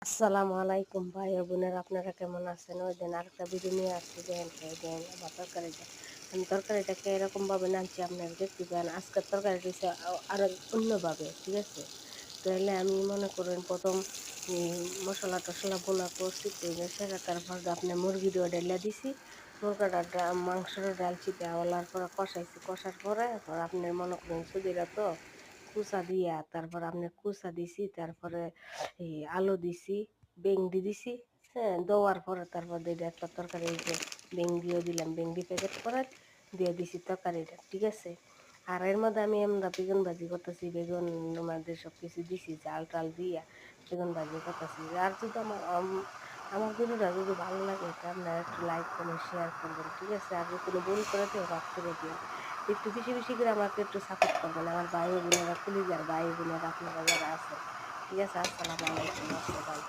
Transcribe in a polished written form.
আসসালামু আলাইকুম ভাই ও বোনেরা, আপনারা কেমন আছেন? ওই দিন আরেকটা ভিডিও নিয়ে আসছি, দেখেন খেয়ে দেখেন আমার তরকারিটা। আমি তরকারিটাকে এরকমভাবে নামছি, আপনারা দেখতে পান। আজকের তরকারিটা হচ্ছে আরো অন্যভাবে, ঠিক আছে? তাহলে আমি মনে করেন প্রথম মশলা টশলা বোনা করছি, করে সেটা তারপর আপনি মুরগিরও ডাইলা দিছি, মুরগাটা মাংসটা ডালছি, দেওয়ার পরে কষাইছি, কষার পরে আপনার মনে করেন সুদিরা তো কুচা দিয়া, তারপর আপনার কুচা দিছি, তারপরে এই আলু দিছি, বেংডি দিছি। হ্যাঁ, দেওয়ার পরে তারপর দিয়ে একটা তরকারি, এই যে বেংডিও দিলাম, বেংডি প্যাকেট করে দিয়ে দিছি তরকারিটা, ঠিক আছে? আর এর মধ্যে আমি আমরা বেগুন ভাজি করতেছি, বেগুন মধ্যে সব কিছু দিছি, জাল টাল দিয়া বেগুন ভাজি করতেছি। আর যদি আমার ভিডিওটা যদি ভালো লাগে, তা আপনারা একটু লাইক কমেন্ট শেয়ার করবেন, ঠিক আছে? আর কোনো ভুল করে দিয়ে মাফ করে দিন। একটু বেশি বেশি করে আমাকে একটু সাপোর্ট করবেন, আমার ভাই বোনেরা, কলিজার ভাই বোনেরা আপনারা যারা আছেন, ঠিক আছে? আসসালামু আলাইকুম, ওকে, বাই।